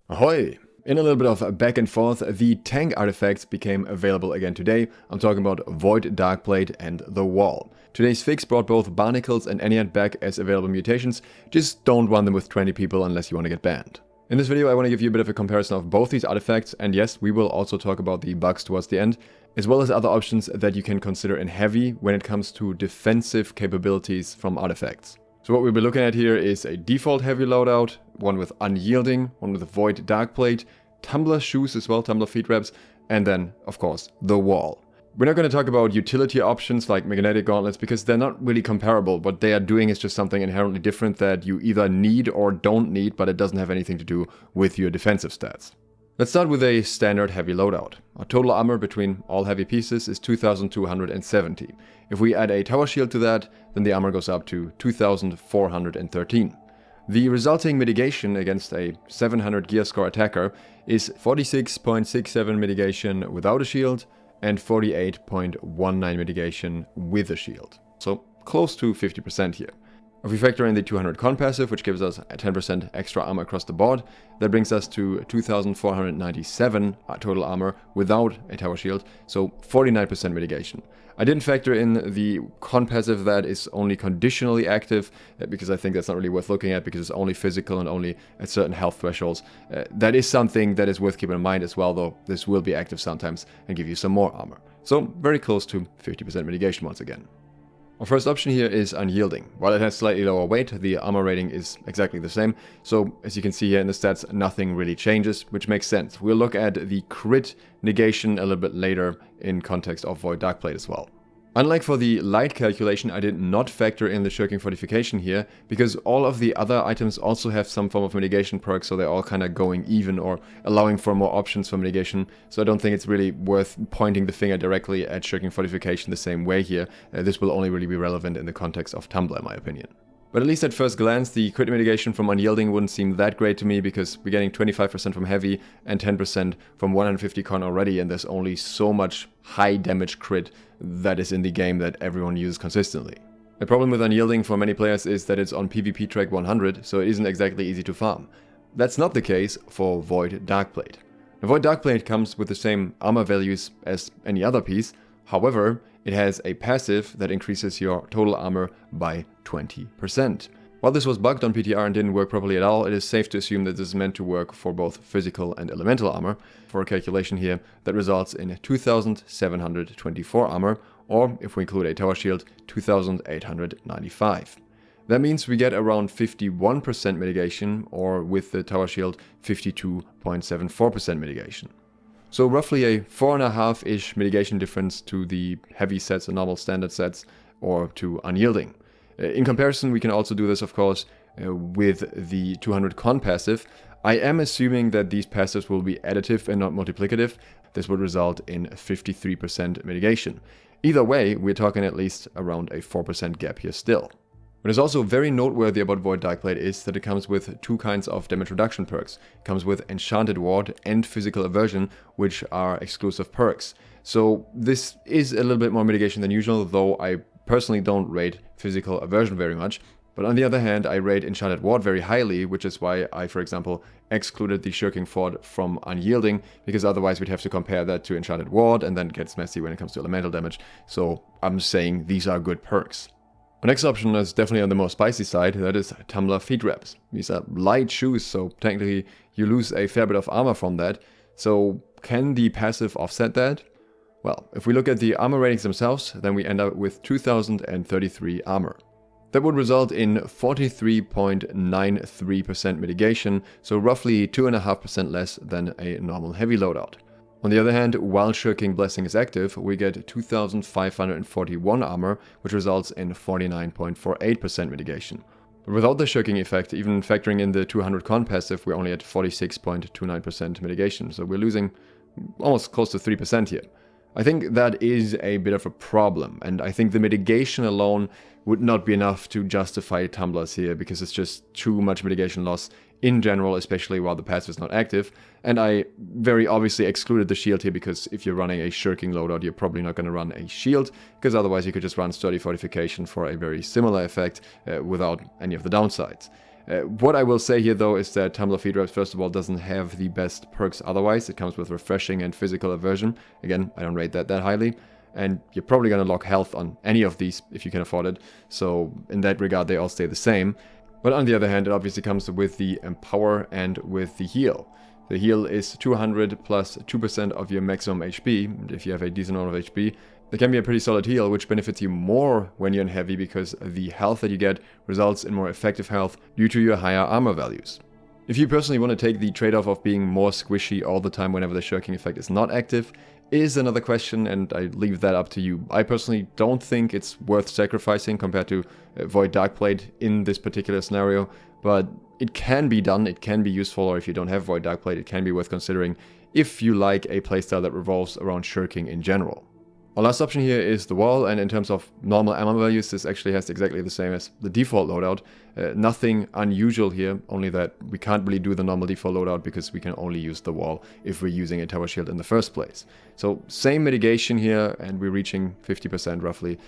Ahoy! In a little bit of back and forth, the tank artifacts became available again today. I'm talking about Void, Darkplate and The Wall. Today's fix brought both Barnacles and Ennead back as available mutations, just don't run them with 20 people unless you want to get banned. In this video I want to give you a bit of a comparison of both these artifacts, and yes, we will also talk about the bugs towards the end, as well as other options that you can consider in heavy when it comes to defensive capabilities from artifacts. So what we'll be looking at here is a default heavy loadout, one with Unyielding, one with Void Darkplate, Tumbler shoes as well, Tumbler Feetwraps, and then, of course, The Wall. We're not going to talk about utility options like magnetic gauntlets because they're not really comparable. What they are doing is just something inherently different that you either need or don't need, but it doesn't have anything to do with your defensive stats. Let's start with a standard heavy loadout. Our total armor between all heavy pieces is 2270. If we add a tower shield to that, then the armor goes up to 2413. The resulting mitigation against a 700 gear score attacker is 46.67 mitigation without a shield and 48.19 mitigation with a shield. So close to 50% here. If we factor in the 200 con passive, which gives us a 10% extra armor across the board, that brings us to 2497 total armor without a tower shield, so 49% mitigation. I didn't factor in the con passive that is only conditionally active, because I think that's not really worth looking at because it's only physical and only at certain health thresholds. That is something that is worth keeping in mind as well, though this will be active sometimes and give you some more armor. So very close to 50% mitigation once again. Our first option here is Unyielding. While it has slightly lower weight, the armor rating is exactly the same. So as you can see here in the stats, nothing really changes, which makes sense. We'll look at the crit negation a little bit later in context of Void Darkplate as well. Unlike for the light calculation, I did not factor in the shirking fortification here, because all of the other items also have some form of mitigation perks, so they're all kind of going even or allowing for more options for mitigation. So I don't think it's really worth pointing the finger directly at shirking fortification the same way here. This will only really be relevant in the context of Tumbler, in my opinion. But at least at first glance, the crit mitigation from Unyielding wouldn't seem that great to me because we're getting 25% from heavy and 10% from 150 con already, and there's only so much high damage crit that is in the game that everyone uses consistently. The problem with Unyielding for many players is that it's on PvP track 100, so it isn't exactly easy to farm. That's not the case for Void Darkplate. The Void Darkplate comes with the same armor values as any other piece, however, it has a passive that increases your total armor by 20%. While this was bugged on PTR and didn't work properly at all, it is safe to assume that this is meant to work for both physical and elemental armor. For a calculation here, that results in 2724 armor, or if we include a tower shield, 2895. That means we get around 51% mitigation, or with the tower shield, 52.74% mitigation. So roughly a 4.5-ish mitigation difference to the heavy sets and normal standard sets, or to Unyielding. In comparison, we can also do this, of course, with the 200 con passive. I am assuming that these passives will be additive and not multiplicative. This would result in 53% mitigation. Either way, we're talking at least around a 4% gap here still. What is also very noteworthy about Void Darkplate is that it comes with two kinds of damage reduction perks. It comes with Enchanted Ward and Physical Aversion, which are exclusive perks. So this is a little bit more mitigation than usual, though I personally don't rate Physical Aversion very much. But on the other hand, I rate Enchanted Ward very highly, which is why I, for example, excluded the Shirking Fort from Unyielding, because otherwise we'd have to compare that to Enchanted Ward, and then it gets messy when it comes to elemental damage. So I'm saying these are good perks. The next option is definitely on the more spicy side, that is Tumbler Feetwraps. These are light shoes, so technically you lose a fair bit of armor from that. So can the passive offset that? Well, if we look at the armor ratings themselves, then we end up with 2033 armor. That would result in 43.93% mitigation, so roughly 2.5% less than a normal heavy loadout. On the other hand, while Shirking Blessing is active, we get 2541 armor, which results in 49.48% mitigation. But without the Shirking effect, even factoring in the 200 con passive, we're only at 46.29% mitigation, so we're losing almost close to 3% here. I think that is a bit of a problem, and I think the mitigation alone would not be enough to justify tumblers here, because it's just too much mitigation loss in general, especially while the passive is not active. And I very obviously excluded the shield here, because if you're running a shirking loadout, you're probably not going to run a shield, because otherwise you could just run sturdy fortification for a very similar effect without any of the downsides. What I will say here though is that Tumbler Feetwraps first of all doesn't have the best perks otherwise. It comes with refreshing and physical aversion. Again, I don't rate that highly. And you're probably going to lock health on any of these if you can afford it. So in that regard, they all stay the same. But on the other hand, it obviously comes with the Empower and with the Heal. The heal is 200 plus 2% of your maximum HP. If you have a decent amount of HP, it can be a pretty solid heal, which benefits you more when you're in heavy because the health that you get results in more effective health due to your higher armor values. If you personally want to take the trade-off of being more squishy all the time whenever the shirking effect is not active, is another question, and I leave that up to you. I personally don't think it's worth sacrificing compared to Void Darkplate in this particular scenario, but it can be done, it can be useful, or if you don't have Void Darkplate, it can be worth considering if you like a playstyle that revolves around shirking in general. Our last option here is the Wall, and in terms of normal ammo values, this actually has exactly the same as the default loadout. Nothing unusual here, only that we can't really do the normal default loadout because we can only use the Wall if we're using a tower shield in the first place. So same mitigation here, and we're reaching 50% roughly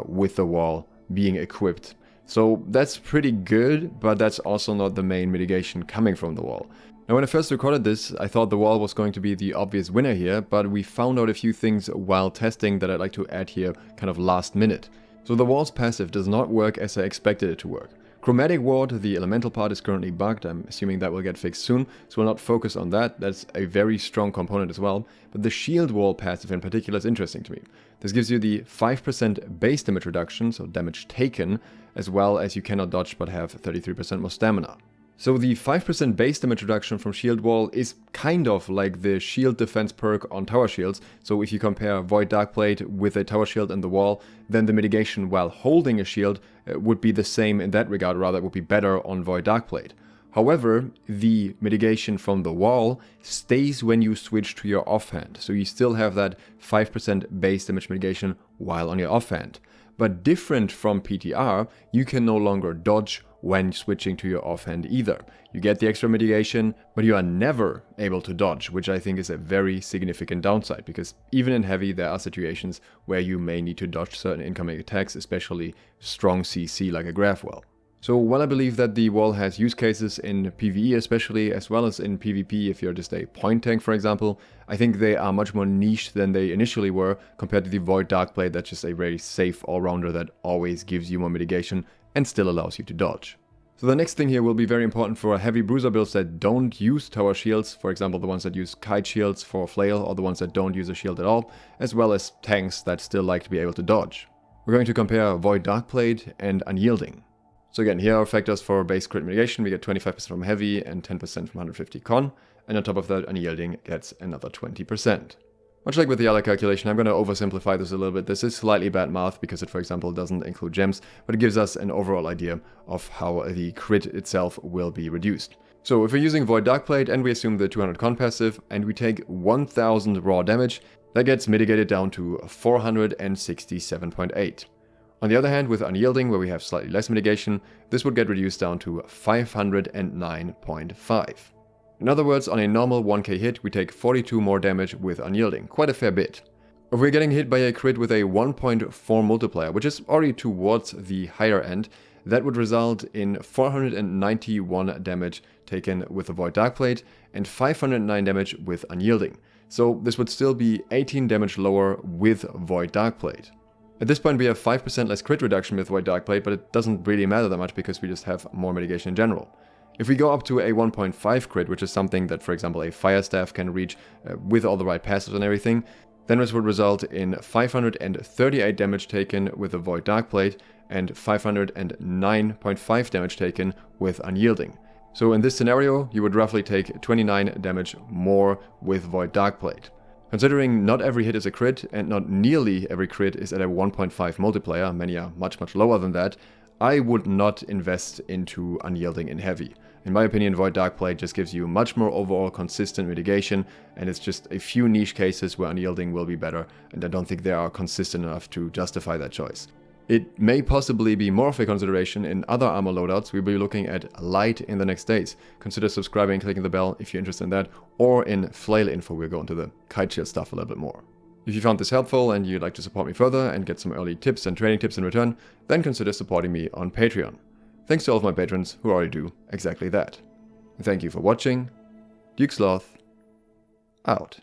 with the Wall being equipped. So that's pretty good, but that's also not the main mitigation coming from the Wall. Now, when I first recorded this, I thought the Wall was going to be the obvious winner here, but we found out a few things while testing that I'd like to add here kind of last minute. So the Wall's passive does not work as I expected it to work. Chromatic Ward, the elemental part, is currently bugged. I'm assuming that will get fixed soon, so we'll not focus on that. That's a very strong component as well. But the Shield Wall passive in particular is interesting to me. This gives you the 5% base damage reduction, so damage taken, as well as you cannot dodge but have 33% more stamina. So the 5% base damage reduction from Shield Wall is kind of like the shield defense perk on tower shields. So if you compare Void Darkplate with a tower shield and the Wall, then the mitigation while holding a shield would be the same in that regard, rather it would be better on Void Darkplate. However, the mitigation from the Wall stays when you switch to your offhand. So you still have that 5% base damage mitigation while on your offhand. But different from PTR, you can no longer dodge when switching to your offhand either. You get the extra mitigation, but you are never able to dodge, which I think is a very significant downside, because even in heavy there are situations where you may need to dodge certain incoming attacks, especially strong CC like a Graph Well. So while I believe that the Wall has use cases in PvE especially, as well as in PvP if you're just a point tank for example, I think they are much more niche than they initially were compared to the Void Darkplate that's just a very safe all-rounder that always gives you more mitigation and still allows you to dodge. So the next thing here will be very important for heavy bruiser builds that don't use tower shields, for example the ones that use kite shields for flail or the ones that don't use a shield at all, as well as tanks that still like to be able to dodge. We're going to compare Void Darkplate and Unyielding. So again, here are factors for base crit mitigation. We get 25% from heavy and 10% from 150 con, and on top of that Unyielding gets another 20%. Much like with the other calculation, I'm going to oversimplify this a little bit. This is slightly bad math because it, for example, doesn't include gems, but it gives us an overall idea of how the crit itself will be reduced. So if we're using Void Darkplate and we assume the 200 con passive and we take 1000 raw damage, that gets mitigated down to 467.8. On the other hand, with Unyielding, where we have slightly less mitigation, this would get reduced down to 509.5. In other words, on a normal 1k hit, we take 42 more damage with Unyielding, quite a fair bit. If we're getting hit by a crit with a 1.4 multiplier, which is already towards the higher end, that would result in 491 damage taken with the Void Darkplate and 509 damage with Unyielding. So this would still be 18 damage lower with Void Darkplate. At this point we have 5% less crit reduction with Void Darkplate, but it doesn't really matter that much because we just have more mitigation in general. If we go up to a 1.5 crit, which is something that, for example, a Fire Staff can reach with all the right passives and everything, then this would result in 538 damage taken with the Void Darkplate and 509.5 damage taken with Unyielding. So in this scenario, you would roughly take 29 damage more with Void Darkplate. Considering not every hit is a crit and not nearly every crit is at a 1.5 multiplier, many are much lower than that, I would not invest into Unyielding in heavy. In my opinion, Void Darkplate just gives you much more overall consistent mitigation, and it's just a few niche cases where Unyielding will be better, and I don't think they are consistent enough to justify that choice. It may possibly be more of a consideration in other armor loadouts. We'll be looking at Light in the next days. Consider subscribing and clicking the bell if you're interested in that, or in Flail info we'll go into the kite shield stuff a little bit more. If you found this helpful and you'd like to support me further and get some early tips and training tips in return, then consider supporting me on Patreon. Thanks to all of my patrons who already do exactly that. Thank you for watching. Duke Sloth, out.